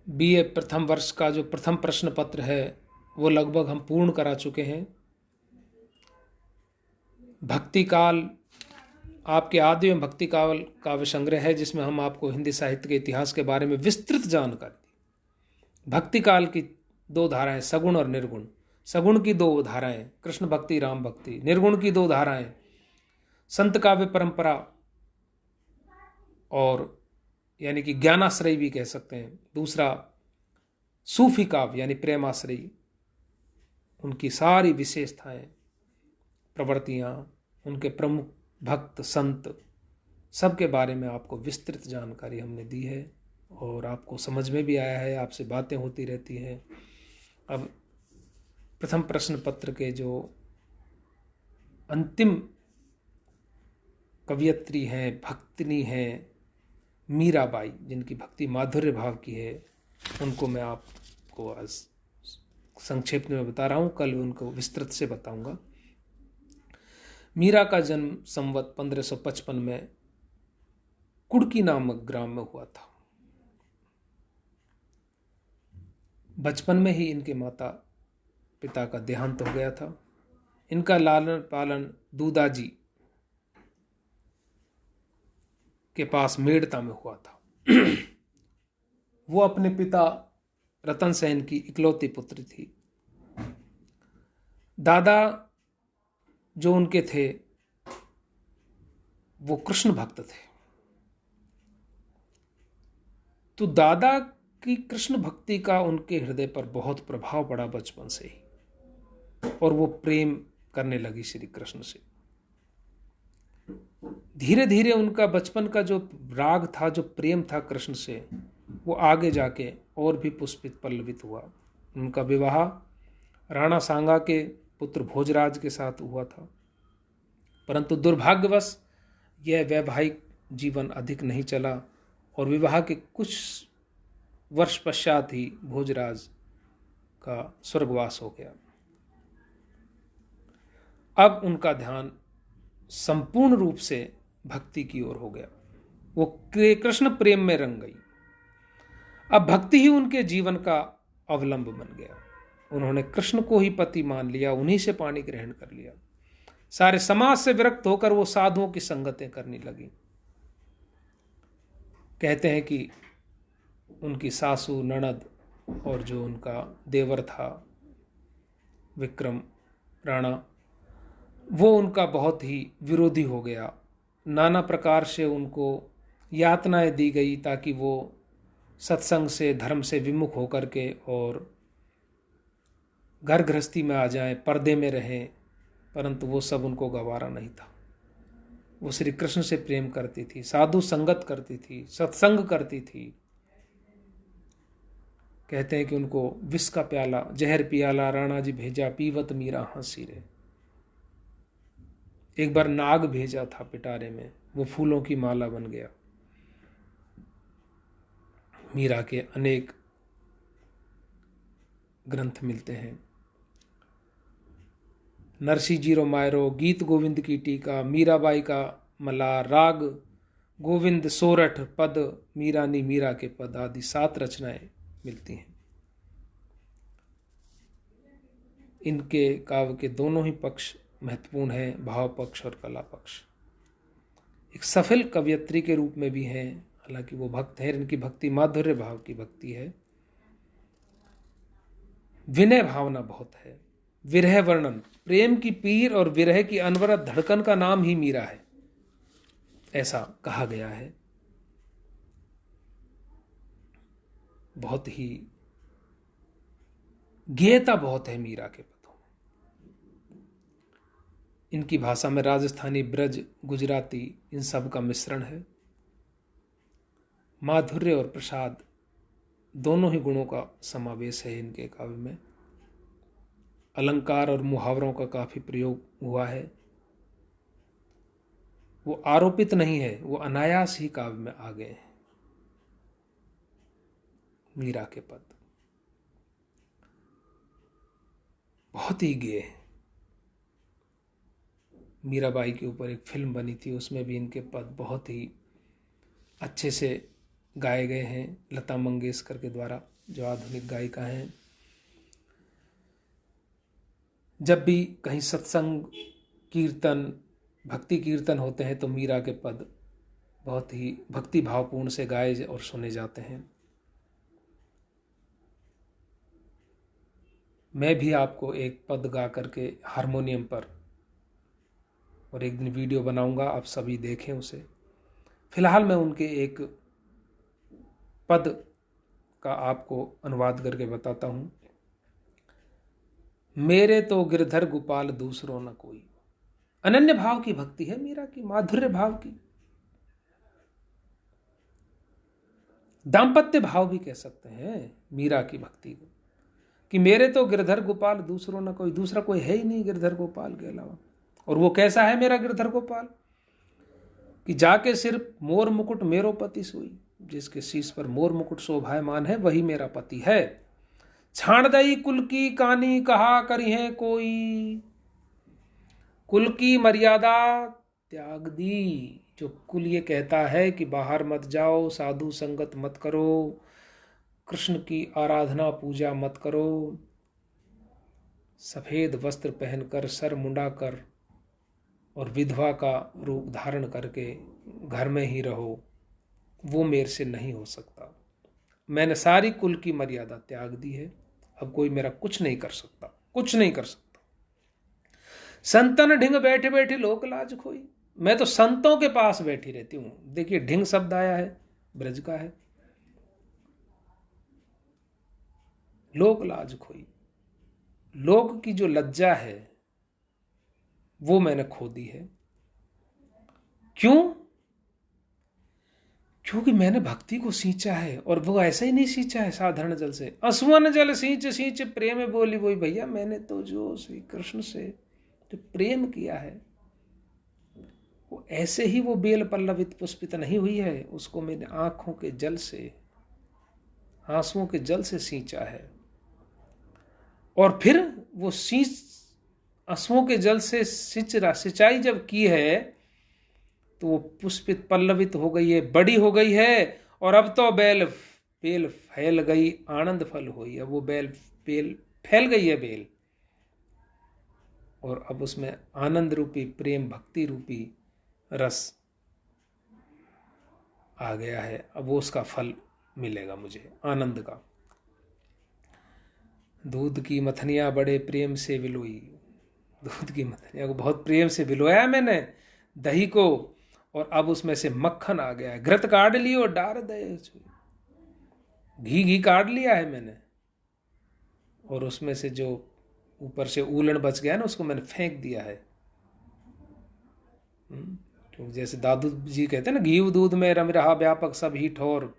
BA प्रथम वर्ष का जो प्रथम प्रश्न पत्र है वो लगभग हम पूर्ण करा चुके हैं। भक्ति काल आपके आदि में भक्ति काल काव्य संग्रह है, जिसमें हम आपको हिंदी साहित्य के इतिहास के बारे में विस्तृत जानकारी दी। भक्ति काल की दो धाराएं, सगुण और निर्गुण। सगुण की दो धाराएं, कृष्ण भक्ति राम भक्ति। निर्गुण की दो धाराएं, संत काव्य परंपरा और यानी कि ज्ञानाश्रय भी कह सकते हैं। दूसरा सूफी काव्य यानी प्रेमाश्रय, उनकी सारी विशेषताएं, प्रवृत्तियां, उनके प्रमुख भक्त संत, सबके बारे में आपको विस्तृत जानकारी हमने दी है और आपको समझ में भी आया है, आपसे बातें होती रहती हैं। अब प्रथम प्रश्न पत्र के जो अंतिम कवयित्री हैं, भक्तिनी हैं मीराबाई, जिनकी भक्ति माधुर्य भाव की है, उनको मैं आपको आज संक्षेप में बता रहा हूँ, कल उनको विस्तृत से बताऊंगा। मीरा का जन्म संवत 1555 में कुड़की नामक ग्राम में हुआ था। बचपन में ही इनके माता पिता का देहांत हो गया था। इनका लालन पालन दूदाजी के पास मेड़ता में हुआ था। वो अपने पिता रतन सेन की इकलौती पुत्री थी। दादा जो उनके थे वो कृष्ण भक्त थे, तो दादा की कृष्ण भक्ति का उनके हृदय पर बहुत प्रभाव पड़ा बचपन से ही, और वो प्रेम करने लगी श्री कृष्ण से। धीरे धीरे उनका बचपन का जो राग था, जो प्रेम था कृष्ण से, वो आगे जाके और भी पुष्पित पल्लवित हुआ। उनका विवाह राणा सांगा के पुत्र भोजराज के साथ हुआ था, परंतु दुर्भाग्यवश यह वैवाहिक जीवन अधिक नहीं चला और विवाह के कुछ वर्ष पश्चात ही भोजराज का स्वर्गवास हो गया। अब उनका ध्यान संपूर्ण रूप से भक्ति की ओर हो गया। वो कृष्ण प्रेम में रंग गई। अब भक्ति ही उनके जीवन का अवलंब बन गया। उन्होंने कृष्ण को ही पति मान लिया, उन्हीं से पाणी ग्रहण कर लिया। सारे समाज से विरक्त होकर वो साधुओं की संगतें करने लगी। कहते हैं कि उनकी सासू, ननद और जो उनका देवर था विक्रम राणा, वो उनका बहुत ही विरोधी हो गया। नाना प्रकार से उनको यातनाएं दी गई ताकि वो सत्संग से, धर्म से विमुख होकर के और घर गृहस्थी में आ जाएं, पर्दे में रहें, परंतु वो सब उनको गवारा नहीं था। वो श्री कृष्ण से प्रेम करती थी, साधु संगत करती थी, सत्संग करती थी। कहते हैं कि उनको विष का प्याला, जहर पियाला राणा जी भेजा, पीवत मीरा हंसी रे। एक बार नाग भेजा था पिटारे में, वो फूलों की माला बन गया। मीरा के अनेक ग्रंथ मिलते हैं। नरसी जीरो मायरो, गीत गोविंद की टीका, मीराबाई का मलार, राग गोविंद, सोरठ पद, मीरानी मीरा के पद आदि 7 रचनाएं मिलती हैं। इनके काव्य के दोनों ही पक्ष महत्वपूर्ण है, भाव पक्ष और कला पक्ष। एक सफल कवयित्री के रूप में भी हैं, हालांकि वो भक्त है, इनकी भक्ति माधुर्य भाव की भक्ति है। विनय भावना बहुत है। विरह वर्णन, प्रेम की पीर और विरह की अनवरत धड़कन का नाम ही मीरा है, ऐसा कहा गया है। बहुत ही गेयता बहुत है मीरा के पदों में। इनकी भाषा में राजस्थानी, ब्रज, गुजराती, इन सब का मिश्रण है। माधुर्य और प्रसाद दोनों ही गुणों का समावेश है इनके काव्य में। अलंकार और मुहावरों का काफी प्रयोग हुआ है। वो आरोपित नहीं है, वो अनायास ही काव्य में आ गए हैं। मीरा के पद बहुत ही गेय हैं। मीराबाई के ऊपर एक फिल्म बनी थी, उसमें भी इनके पद बहुत ही अच्छे से गाए गए हैं लता मंगेशकर के द्वारा। जो आधुनिक गायिका हैं। जब भी कहीं सत्संग, कीर्तन, भक्ति कीर्तन होते हैं तो मीरा के पद बहुत ही भक्ति भावपूर्ण से गाए और सुने जाते हैं। मैं भी आपको एक पद गा करके हारमोनियम पर और एक दिन वीडियो बनाऊंगा, आप सभी देखें उसे। फिलहाल मैं उनके एक पद का आपको अनुवाद करके बताता हूं। मेरे तो गिरधर गोपाल दूसरों न कोई। अनन्य भाव की भक्ति है मीरा की, माधुर्य भाव की, दाम्पत्य भाव भी कह सकते हैं मीरा की भक्ति को, कि मेरे तो गिरधर गोपाल दूसरों न कोई, दूसरा कोई है ही नहीं गिरधर गोपाल के अलावा। और वो कैसा है मेरा गिरधर गोपाल, कि जाके सिर्फ मोर मुकुट मेरो पति सोई, जिसके शीश पर मोर मुकुट शोभायमान है वही मेरा पति है। छाण दई कुल की कानी कहा करी है कोई, कुल की मर्यादा त्याग दी। जो कुल ये कहता है कि बाहर मत जाओ, साधु संगत मत करो, कृष्ण की आराधना पूजा मत करो, सफेद वस्त्र पहनकर सर मुंडा कर और विधवा का रूप धारण करके घर में ही रहो, वो मेरे से नहीं हो सकता। मैंने सारी कुल की मर्यादा त्याग दी है, अब कोई मेरा कुछ नहीं कर सकता, कुछ नहीं कर सकता। संतन ढिंग बैठे बैठे लोक लाज खोई। मैं तो संतों के पास बैठी रहती हूं। देखिए ढिंग शब्द आया है, ब्रज का है। लोक लाज खोई, लोक की जो लज्जा है वो मैंने खो दी है। क्यों? क्योंकि मैंने भक्ति को सींचा है, और वो ऐसा ही नहीं सींचा है साधारण जल से। असुवन जल सींच सींच प्रेम बोली वही। भैया मैंने तो जो श्री कृष्ण से जो प्रेम किया है वो ऐसे ही वो बेल पल्लवित पुष्पित नहीं हुई है, उसको मैंने आंखों के जल से, आंसुओं के जल से सींचा है। और फिर वो आंसुओं के जल से सिंचाई जब की है तो वो पुष्पित पल्लवित हो गई है, बड़ी हो गई है, और अब तो बेल फैल गई, आनंद फल हुई। अब वो बेल फैल गई है बेल, और अब उसमें आनंद रूपी, प्रेम भक्ति रूपी रस आ गया है। अब वो उसका फल मिलेगा मुझे, आनंद का। दूध की मथनिया बड़े प्रेम से विलोई। दूध की मथनिया को बहुत प्रेम से विलोया मैंने, दही को, और अब उसमें से मक्खन आ गया है। घृत काट लियो डार दे, घी काट लिया है मैंने, और उसमें से जो ऊपर से ऊलन बच गया ना उसको मैंने फेंक दिया है। क्योंकि जैसे दादू जी कहते हैं ना, घी दूध में रम रहा व्यापक सब ही ठोर,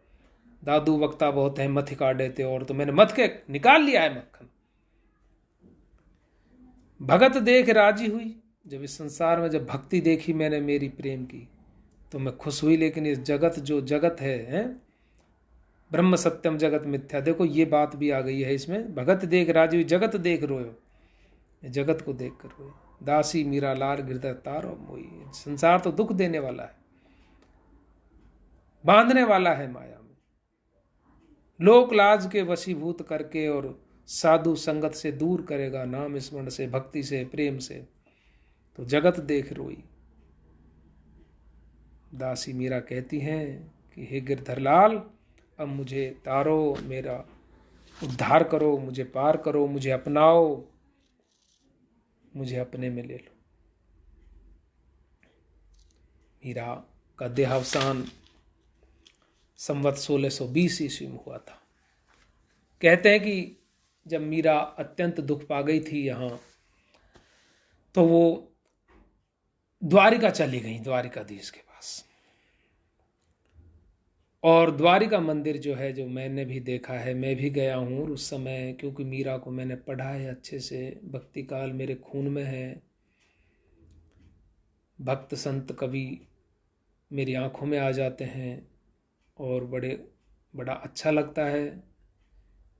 दादू वक्ता बहुत है मथ काट देते, और तो मैंने मथ के निकाल लिया है मक्खन। भगत देख राजी हुई। जब इस संसार में जब भक्ति देखी मैंने मेरी प्रेम की तो मैं खुश हुई। लेकिन इस जगत जो जगत है ब्रह्म सत्यम जगत मिथ्या, देखो ये बात भी आ गई है इसमें। भगत देख राजी हुई, जगत देख रोयो, जगत को देख कर रोए। दासी मीरा लाल गिरधर तारो मोई। संसार तो दुख देने वाला है, बांधने वाला है माया में, लोक लाज के वशीभूत करके और साधु संगत से दूर करेगा, नाम स्मरण से, भक्ति से, प्रेम से, तो जगत देख रोई। दासी मीरा कहती हैं कि हे गिरधरलाल, अब मुझे तारो, मेरा उद्धार करो, मुझे पार करो, मुझे अपनाओ, मुझे अपने में ले लो। मीरा का देहावसान संवत 1620 ईस्वी में हुआ था। कहते हैं कि जब मीरा अत्यंत दुख पा गई थी यहाँ, तो वो द्वारिका चली गई, द्वारिकाधीश के पास। और द्वारिका मंदिर जो है, जो मैंने भी देखा है, मैं भी गया हूँ उस समय, क्योंकि मीरा को मैंने पढ़ा है अच्छे से, भक्ति काल मेरे खून में है। भक्त संत कवि मेरी आंखों में आ जाते हैं, और बड़ा अच्छा लगता है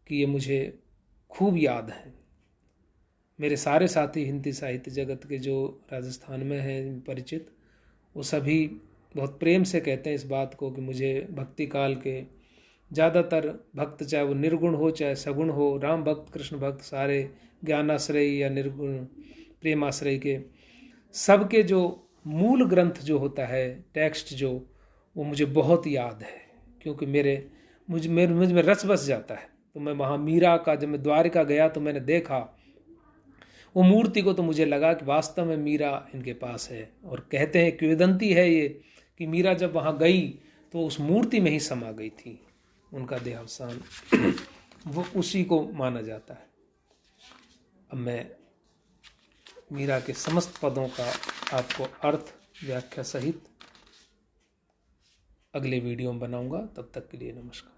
कि ये मुझे खूब याद है। मेरे सारे साथी हिंदी साहित्य जगत के जो राजस्थान में हैं परिचित, वो सभी बहुत प्रेम से कहते हैं इस बात को कि मुझे भक्ति काल के ज़्यादातर भक्त चाहे वो निर्गुण हो चाहे सगुण हो, राम भक्त कृष्ण भक्त सारे ज्ञानाश्रयी या निर्गुण प्रेमाश्रय के, सबके जो मूल ग्रंथ जो होता है टेक्स्ट जो, वो मुझे बहुत याद है, क्योंकि मुझ में रस बस जाता है। तो मैं वहाँ मीरा का, जब मैं द्वारिका गया तो मैंने देखा वो मूर्ति को, तो मुझे लगा कि वास्तव में मीरा इनके पास है। और कहते हैं किंवदंती है ये कि मीरा जब वहाँ गई तो उस मूर्ति में ही समा गई थी, उनका देहावसान वो उसी को माना जाता है। अब मैं मीरा के समस्त पदों का आपको अर्थ व्याख्या सहित अगले वीडियो में बनाऊंगा। तब तक के लिए नमस्कार।